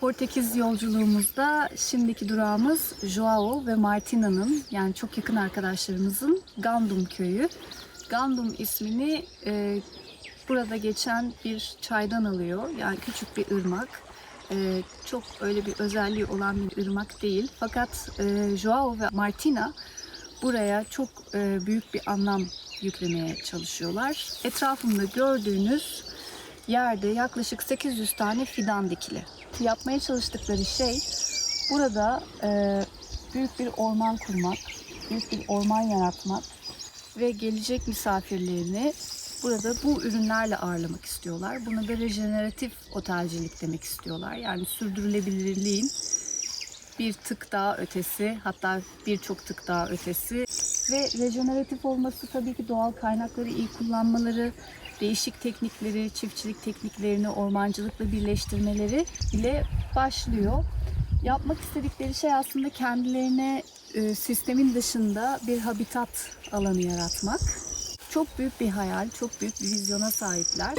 Portekiz yolculuğumuzda şimdiki durağımız João ve Martina'nın, yani çok yakın arkadaşlarımızın Gandum Köyü. Gandum ismini burada geçen bir çaydan alıyor. Yani küçük bir ırmak. Çok öyle bir özelliği olan bir ırmak değil. Fakat João ve Martina buraya çok büyük bir anlam yüklemeye çalışıyorlar. Etrafımda gördüğünüz yerde yaklaşık 800 tane fidan dikili. Yapmaya çalıştıkları şey burada büyük bir orman kurmak, büyük bir orman yaratmak ve gelecek misafirlerini burada bu ürünlerle ağırlamak istiyorlar. Buna da rejeneratif otelcilik demek istiyorlar. Yani sürdürülebilirliğin bir tık daha ötesi, hatta birçok tık daha ötesi ve rejeneratif olması tabii ki doğal kaynakları iyi kullanmaları, değişik teknikleri, çiftçilik tekniklerini ormancılıkla birleştirmeleri ile başlıyor. Yapmak istedikleri şey aslında kendilerine sistemin dışında bir habitat alanı yaratmak. Çok büyük bir hayal, çok büyük bir vizyona sahipler.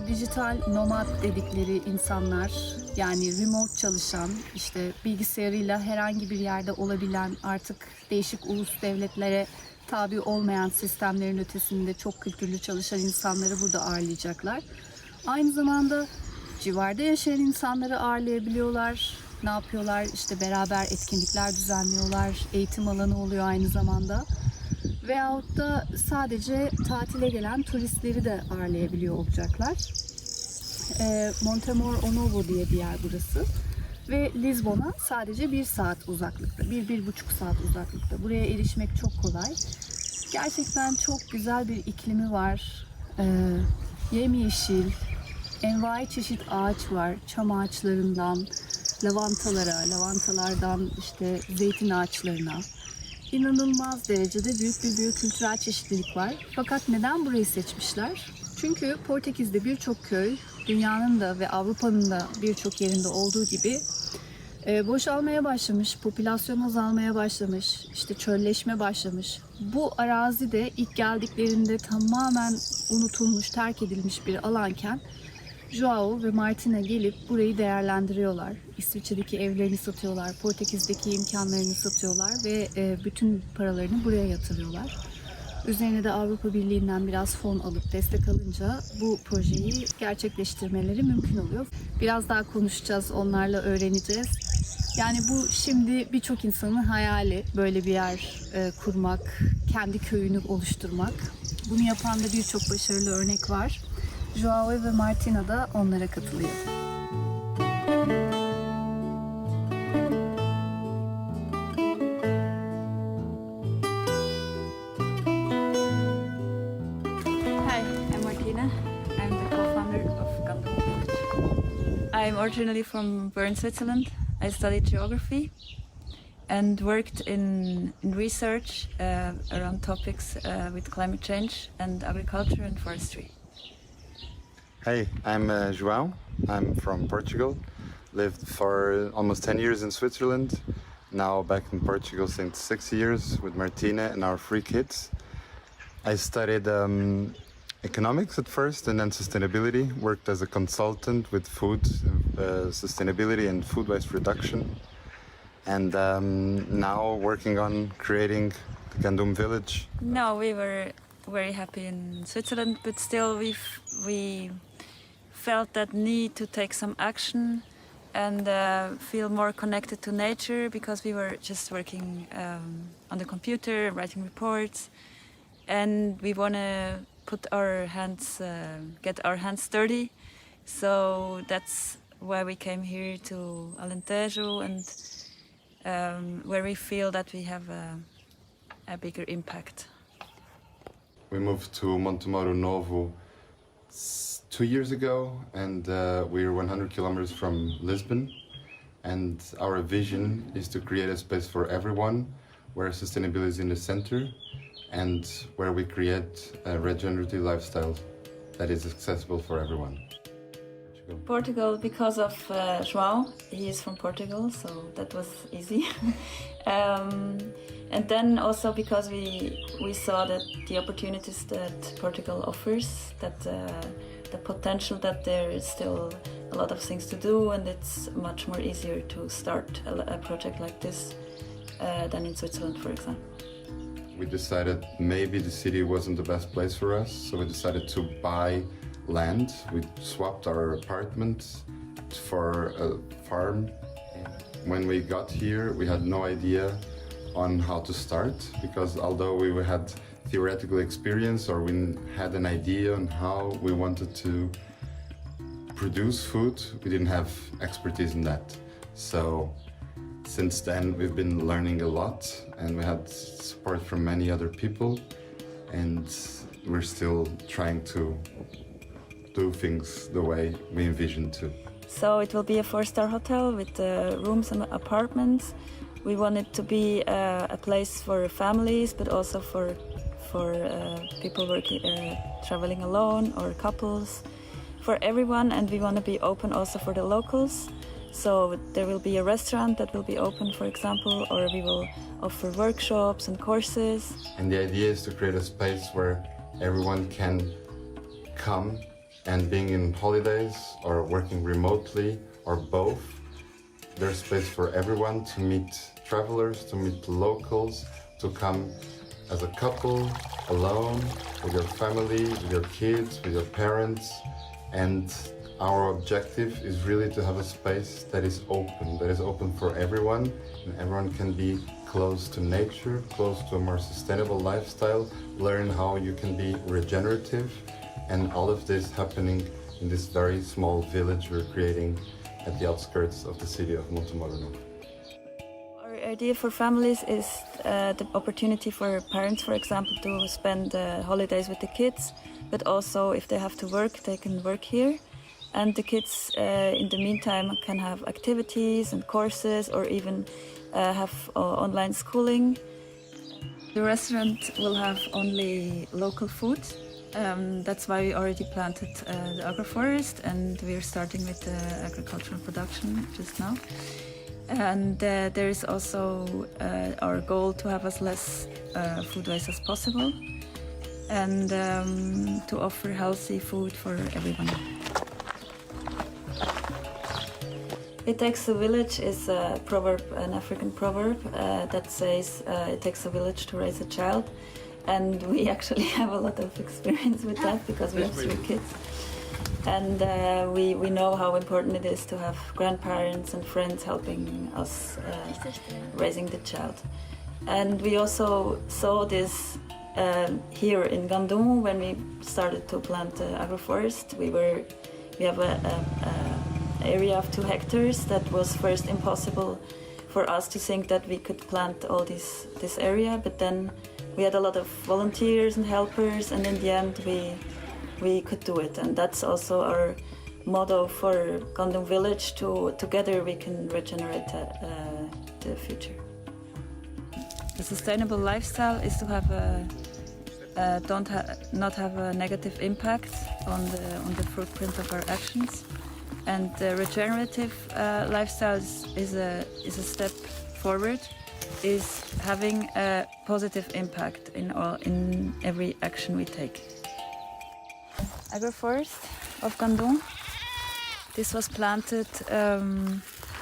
Dijital nomad dedikleri insanlar, yani remote çalışan, işte bilgisayarıyla herhangi bir yerde olabilen, artık değişik ulus devletlere tabi olmayan sistemlerin ötesinde çok kültürlü çalışan insanları burada ağırlayacaklar. Aynı zamanda civarda yaşayan insanları ağırlayabiliyorlar. Ne yapıyorlar? İşte beraber etkinlikler düzenliyorlar. Eğitim alanı oluyor aynı zamanda. Veyahut da sadece tatile gelen turistleri de ağırlayabiliyor olacaklar. Montemor Onovo diye bir yer burası. Ve Lizbon'a sadece 1 saat uzaklıkta, 1-1,5 saat uzaklıkta. Buraya erişmek çok kolay. Gerçekten çok güzel bir iklimi var. Yemyeşil, envai çeşit ağaç var. Çam ağaçlarından lavantalara, lavantalardan işte zeytin ağaçlarına. İnanılmaz derecede büyük bir biyokültürel çeşitlilik var. Fakat neden burayı seçmişler? Çünkü Portekiz'de birçok köy, dünyanın da ve Avrupa'nın da birçok yerinde olduğu gibi boşalmaya başlamış, popülasyon azalmaya başlamış, işte çölleşme başlamış. Bu arazi de ilk geldiklerinde tamamen unutulmuş, terk edilmiş bir alanken João ve Martina gelip burayı değerlendiriyorlar. İsviçre'deki evlerini satıyorlar, Portekiz'deki imkanlarını satıyorlar ve bütün paralarını buraya yatırıyorlar. Üzerine de Avrupa Birliği'nden biraz fon alıp destek alınca bu projeyi gerçekleştirmeleri mümkün oluyor. Biraz daha konuşacağız, onlarla öğreneceğiz. Yani bu şimdi birçok insanın hayali, böyle bir yer kurmak, kendi köyünü oluşturmak. Bunu yapan da birçok başarılı örnek var. João ve Martina da onlara katılıyor. Hi, I'm Martina. I'm the co-founder of Gandum Köyü'nde. I'm originally from Bern, Switzerland. I studied geography and worked in research around topics with climate change and agriculture and forestry. Hey, I'm João. I'm from Portugal. Lived for almost 10 years in Switzerland. Now back in Portugal since 6 years with Martina and our 3 kids. I studied economics at first and then sustainability. Worked as a consultant with food sustainability and food waste reduction. And now working on creating the Gandum village. No, we were very happy in Switzerland, but still we felt that need to take some action and feel more connected to nature, because we were just working on the computer, writing reports, and we want to put our hands, get our hands dirty. So that's why we came here to Alentejo, and where we feel that we have a bigger impact. We moved to Montemoro Novo 2 years ago, and we're 100 kilometers from Lisbon. and our vision is to create a space for everyone where sustainability is in the center and where we create a regenerative lifestyle that is accessible for everyone. Portugal, because of João, he is from Portugal, so that was easy. And then also because we saw that the opportunities that Portugal offers, that the potential that there is still a lot of things to do, and it's much more easier to start a project like this than in Switzerland, for example. We decided maybe the city wasn't the best place for us, so we decided to buy land. We swapped our apartment for a farm. When we got here, we had no idea on how to start, because although we had theoretical experience or we had an idea on how we wanted to produce food, we didn't have expertise in that. So since then we've been learning a lot, and we had support from many other people, and we're still trying to do things the way we envisioned to. So it will be a 4-star hotel with rooms and apartments. We want it to be a place for families, but also for people working, traveling alone or couples, for everyone. And we want to be open also for the locals. So there will be a restaurant that will be open, for example, or we will offer workshops and courses. And the idea is to create a space where everyone can come, and being in holidays or working remotely or both, there's space for everyone to meet travelers, to meet locals, to come as a couple, alone, with your family, with your kids, with your parents. And our objective is really to have a space that is open for everyone, and everyone can be close to nature, close to a more sustainable lifestyle, learn how you can be regenerative, and all of this happening in this very small village we're creating at the outskirts of the city of Montemorno. Our idea for families is the opportunity for parents, for example, to spend holidays with the kids, but also if they have to work, they can work here. And the kids, in the meantime, can have activities and courses, or even have online schooling. The restaurant will have only local food. That's why we already planted the agroforest, and we are starting with the agricultural production just now. And there is also our goal to have as less food waste as possible, and to offer healthy food for everyone. It takes a village is a proverb, an African proverb that says it takes a village to raise a child. And we actually have a lot of experience with that because we have 3 kids. And we know how important it is to have grandparents and friends helping us raising the child. And we also saw this here in Gandum when we started to plant agroforest. We have an area of 2 hectares that was first impossible for us to think that we could plant all this area, but then we had a lot of volunteers and helpers, and in the end we could do it. And that's also our motto for Gandum village, together we can regenerate the future. The sustainable lifestyle is to have not have a negative impact on the footprint of our actions. And the regenerative lifestyle is a step forward, is having a positive impact in every action we take. Agroforest of Gandum. This was planted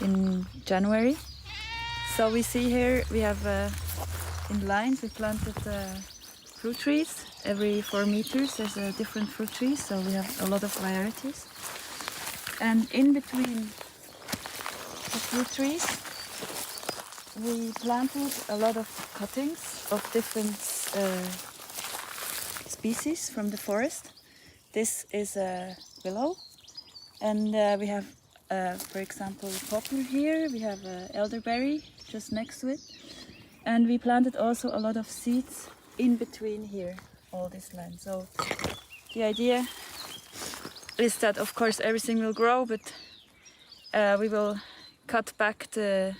in January. So we see here we have in lines we planted fruit trees. Every 4 meters there's a different fruit tree, so we have a lot of varieties. And in between the fruit trees we planted a lot of cuttings of different species from the forest. This is a willow, and we have, for example, poplar here. We have elderberry just next to it, and we planted also a lot of seeds in between here, all this land. So the idea is that, of course, everything will grow, but we will cut back the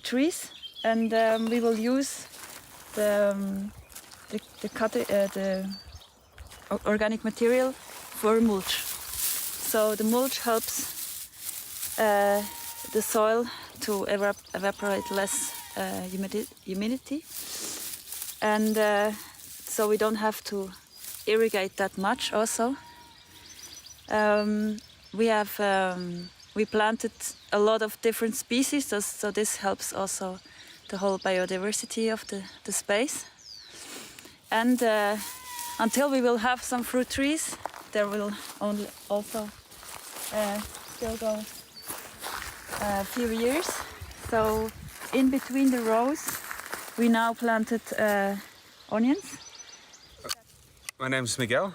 trees, and we will use the organic material for mulch. So the mulch helps the soil to evaporate less humidity, and so we don't have to irrigate that much. Also, we planted a lot of different species, so this helps also the whole biodiversity of the space. And until we will have some fruit trees, there will also still go a few years. So in between the rows, we now planted onions. My name is Miguel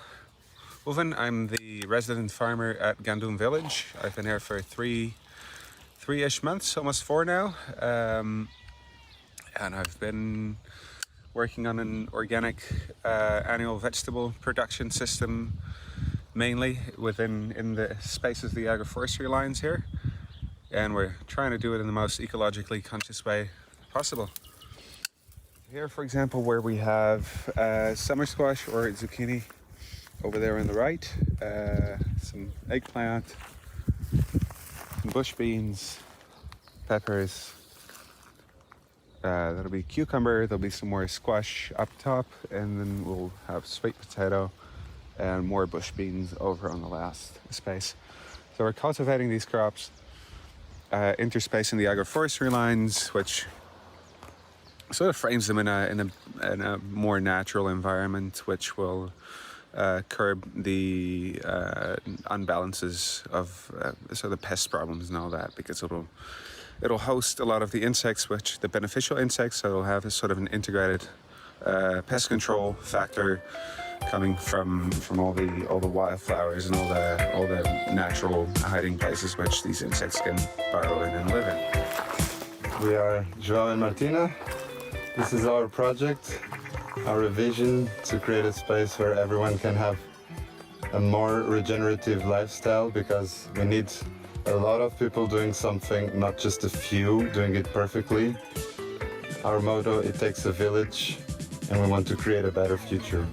Oven. I'm the resident farmer at Gandum village. I've been here for three-ish months, almost 4 now. And I've been working on an organic annual vegetable production system, mainly in the spaces of the agroforestry lines here. And we're trying to do it in the most ecologically conscious way possible. Here, for example, where we have summer squash or zucchini over there on the right, some eggplant, some bush beans, peppers, that'll be cucumber, there'll be some more squash up top, and then we'll have sweet potato and more bush beans over on the last space. So we're cultivating these crops, interspacing the agroforestry lines, which sort of frames them in a more natural environment, which will curb the unbalances of sort of pest problems and all that, because it'll host a lot of the insects, the beneficial insects, so it'll have a sort of an integrated pest control factor coming from all the wildflowers and all the natural hiding places which these insects can burrow in and live in. We are João and Martina. This is our project, our vision to create a space where everyone can have a more regenerative lifestyle, because we need a lot of people doing something, not just a few doing it perfectly. Our motto, it takes a village, and we want to create a better future.